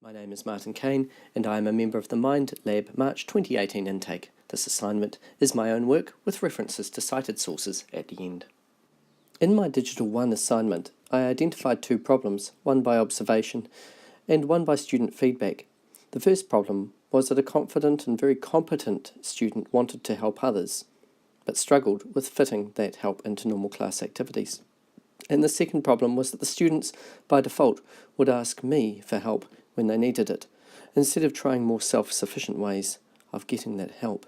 My name is Martin Kane, and I am a member of the Mind Lab March 2018 intake. This assignment is my own work with references to cited sources at the end. In my Digital 1 assignment, I identified two problems, one by observation and one by student feedback. The first problem was that a confident and very competent student wanted to help others, but struggled with fitting that help into normal class activities. And the second problem was that the students, by default, would ask me for help when they needed it, instead of trying more self-sufficient ways of getting that help.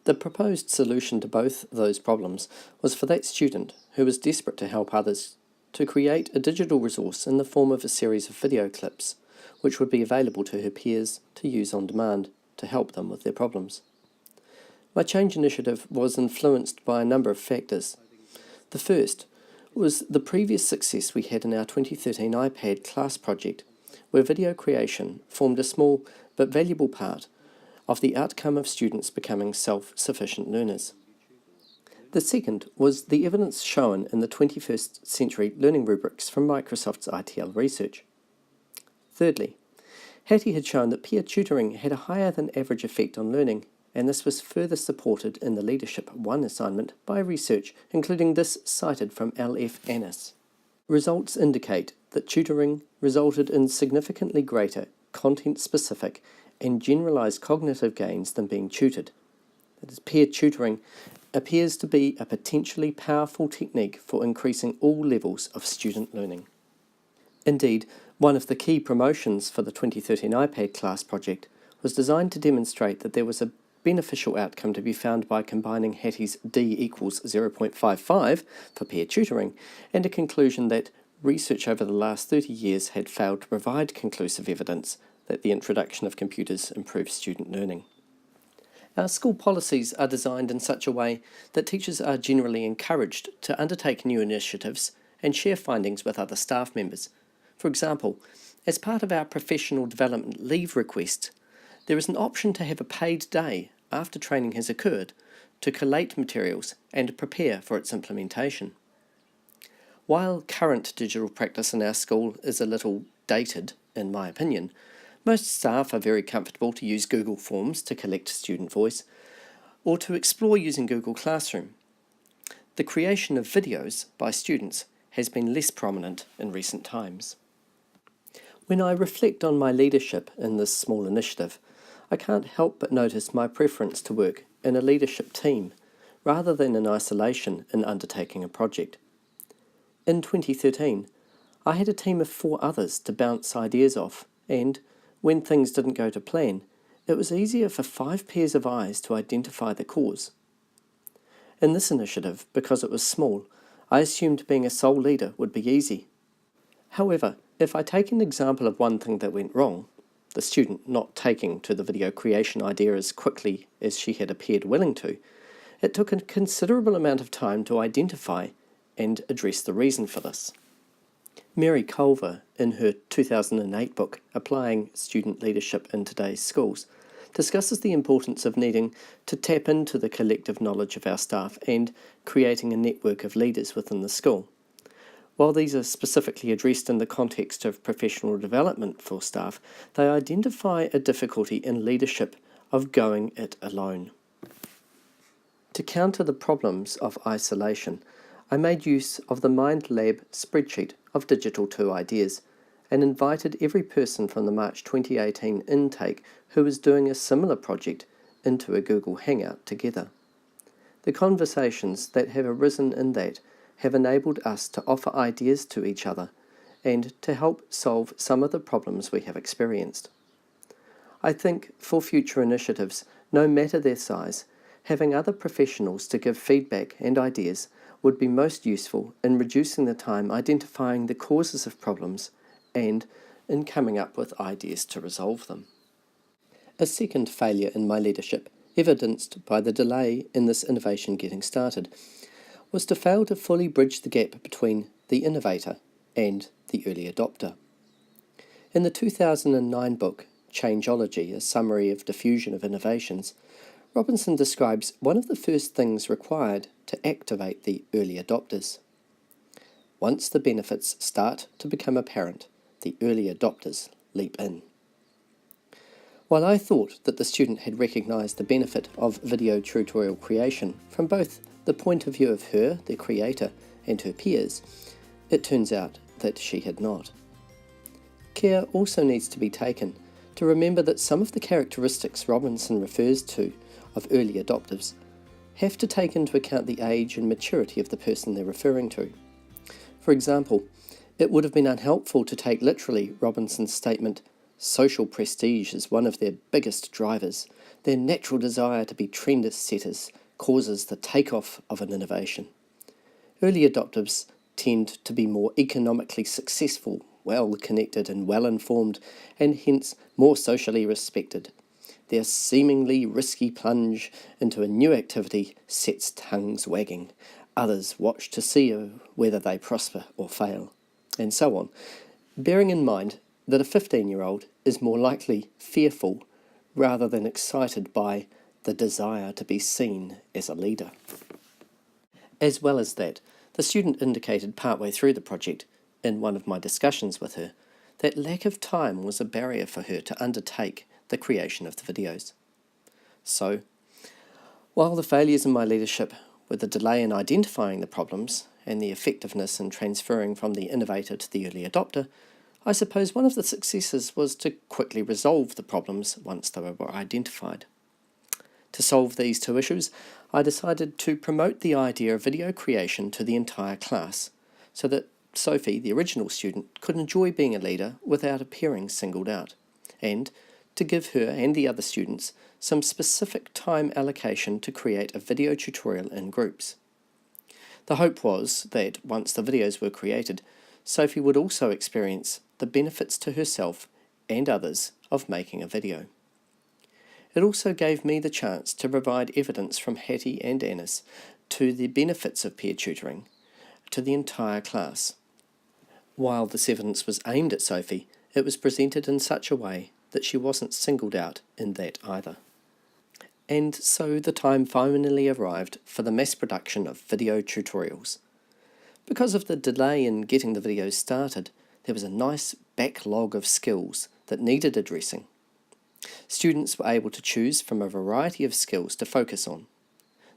The proposed solution to both those problems was for that student, who was desperate to help others, to create a digital resource in the form of a series of video clips, which would be available to her peers to use on demand to help them with their problems. My change initiative was influenced by a number of factors. The first was the previous success we had in our 2013 iPad class project, where video creation formed a small but valuable part of the outcome of students becoming self-sufficient learners. The second was the evidence shown in the 21st century learning rubrics from Microsoft's ITL research. Thirdly, Hattie had shown that peer tutoring had a higher than average effect on learning, and this was further supported in the Leadership 1 assignment by research, including this cited from L.F. Annis. Results indicate that tutoring resulted in significantly greater content-specific and generalized cognitive gains than being tutored. That is, peer tutoring appears to be a potentially powerful technique for increasing all levels of student learning. Indeed, one of the key promotions for the 2013 iPad class project was designed to demonstrate that there was a beneficial outcome to be found by combining Hattie's D equals 0.55 for peer tutoring and a conclusion that research over the last 30 years had failed to provide conclusive evidence that the introduction of computers improves student learning. Our school policies are designed in such a way that teachers are generally encouraged to undertake new initiatives and share findings with other staff members. For example, as part of our professional development leave request, there is an option to have a paid day after training has occurred to collate materials and prepare for its implementation. While current digital practice in our school is a little dated, in my opinion, most staff are very comfortable to use Google Forms to collect student voice or to explore using Google Classroom. The creation of videos by students has been less prominent in recent times. When I reflect on my leadership in this small initiative, I can't help but notice my preference to work in a leadership team rather than in isolation in undertaking a project. In 2013, I had a team of 4 others to bounce ideas off, and when things didn't go to plan, it was easier for 5 pairs of eyes to identify the cause. In this initiative, because it was small, I assumed being a sole leader would be easy. However, if I take an example of one thing that went wrong, the student not taking to the video creation idea as quickly as she had appeared willing to, it took a considerable amount of time to identify and address the reason for this. Mary Culver, in her 2008 book, Applying Student Leadership in Today's Schools, discusses the importance of needing to tap into the collective knowledge of our staff and creating a network of leaders within the school. While these are specifically addressed in the context of professional development for staff, they identify a difficulty in leadership of going it alone. To counter the problems of isolation, I made use of the Mind Lab spreadsheet of Digital 2 ideas and invited every person from the March 2018 intake who was doing a similar project into a Google Hangout together. The conversations that have arisen in that have enabled us to offer ideas to each other and to help solve some of the problems we have experienced. I think for future initiatives, no matter their size, having other professionals to give feedback and ideas would be most useful in reducing the time identifying the causes of problems and in coming up with ideas to resolve them. A second failure in my leadership, evidenced by the delay in this innovation getting started, was to fail to fully bridge the gap between the innovator and the early adopter. In the 2009 book, Changeology, a summary of diffusion of innovations, Robinson describes one of the first things required to activate the early adopters. Once the benefits start to become apparent, the early adopters leap in. While I thought that the student had recognised the benefit of video tutorial creation from both the point of view of her, the creator, and her peers, it turns out that she had not. Care also needs to be taken to remember that some of the characteristics Robinson refers to of early adopters have to take into account the age and maturity of the person they're referring to. For example, it would have been unhelpful to take literally Robinson's statement, social prestige is one of their biggest drivers. Their natural desire to be trend setters causes the takeoff of an innovation. Early adopters tend to be more economically successful, well-connected and well-informed, and hence more socially respected. Their seemingly risky plunge into a new activity sets tongues wagging. Others watch to see whether they prosper or fail, and so on, bearing in mind that a 15-year-old is more likely fearful rather than excited by the desire to be seen as a leader. As well as that, the student indicated partway through the project, in one of my discussions with her, that lack of time was a barrier for her to undertake the creation of the videos. So, while the failures in my leadership were the delay in identifying the problems and the effectiveness in transferring from the innovator to the early adopter, I suppose one of the successes was to quickly resolve the problems once they were identified. To solve these two issues, I decided to promote the idea of video creation to the entire class, so that Sophie, the original student, could enjoy being a leader without appearing singled out, and to give her and the other students some specific time allocation to create a video tutorial in groups. The hope was that once the videos were created, Sophie would also experience the benefits to herself and others of making a video. It also gave me the chance to provide evidence from Hattie and Annis to the benefits of peer tutoring to the entire class. While this evidence was aimed at Sophie, it was presented in such a way that she wasn't singled out in that either. And so the time finally arrived for the mass production of video tutorials. Because of the delay in getting the videos started, there was a nice backlog of skills that needed addressing. Students were able to choose from a variety of skills to focus on.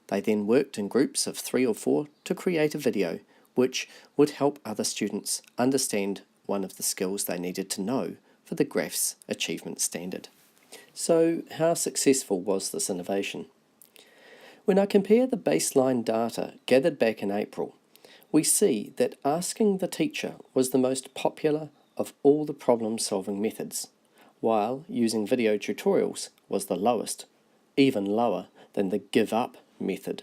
They then worked in groups of 3 or 4 to create a video which would help other students understand one of the skills they needed to know for the GRAPHS achievement standard. So, how successful was this innovation? When I compare the baseline data gathered back in April, we see that asking the teacher was the most popular of all the problem-solving methods, while using video tutorials was the lowest, even lower than the give-up method.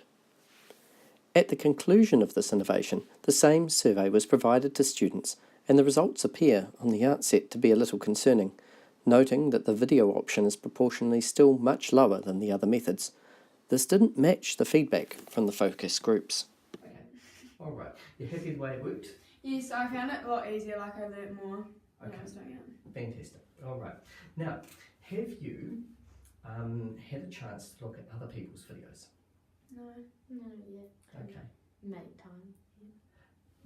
At the conclusion of this innovation, the same survey was provided to students, and the results appear on the outset to be a little concerning, noting that the video option is proportionally still much lower than the other methods. This didn't match the feedback from the focus groups. Okay, all right. You're happy the way it worked? Yes, I found it a lot easier, like I learnt more when I was doing it. Fantastic. All right. Now, have you had a chance to look at other people's videos? No. Not yet. Okay. Make time. Yeah.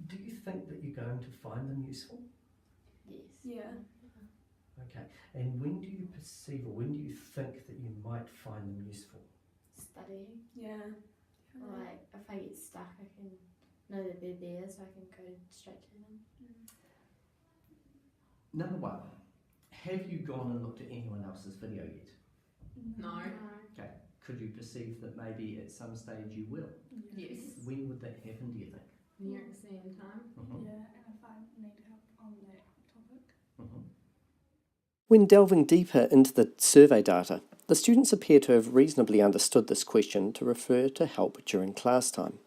Do you think that you're going to find them useful? Yes. Yeah. Okay. And when do you perceive, or when do you think that you might find them useful? Studying. Yeah. Like, if I get stuck, I can know that they're there, so I can go straight to them. Number 1, have you gone and looked at anyone else's video yet? No. Okay. Could you perceive that maybe at some stage you will? Yes. When would that happen, do you think? Near exam time. Mm-hmm. Yeah, and if I need help on that topic. Mm-hmm. When delving deeper into the survey data, the students appear to have reasonably understood this question to refer to help during class time.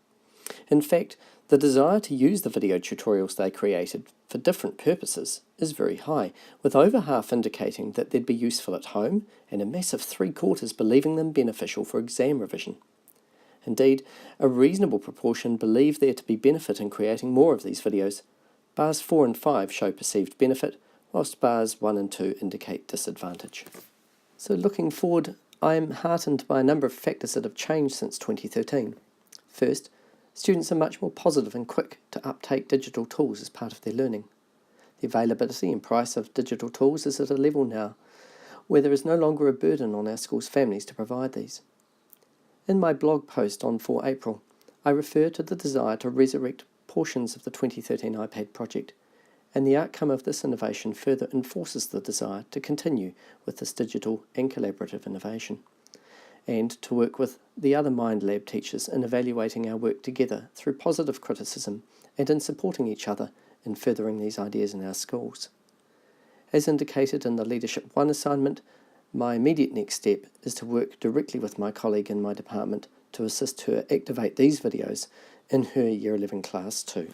In fact, the desire to use the video tutorials they created for different purposes is very high, with over half indicating that they'd be useful at home and a massive 3/4 believing them beneficial for exam revision. Indeed, a reasonable proportion believe there to be benefit in creating more of these videos. Bars 4 and 5 show perceived benefit, whilst bars 1 and 2 indicate disadvantage. So looking forward, I am heartened by a number of factors that have changed since 2013. First, students are much more positive and quick to uptake digital tools as part of their learning. The availability and price of digital tools is at a level now where there is no longer a burden on our school's families to provide these. In my blog post on 4 April, I refer to the desire to resurrect portions of the 2013 iPad project, and the outcome of this innovation further enforces the desire to continue with this digital and collaborative innovation, and to work with the other Mind Lab teachers in evaluating our work together through positive criticism and in supporting each other in furthering these ideas in our schools. As indicated in the Leadership 1 assignment, my immediate next step is to work directly with my colleague in my department to assist her activate these videos in her Year 11 class too.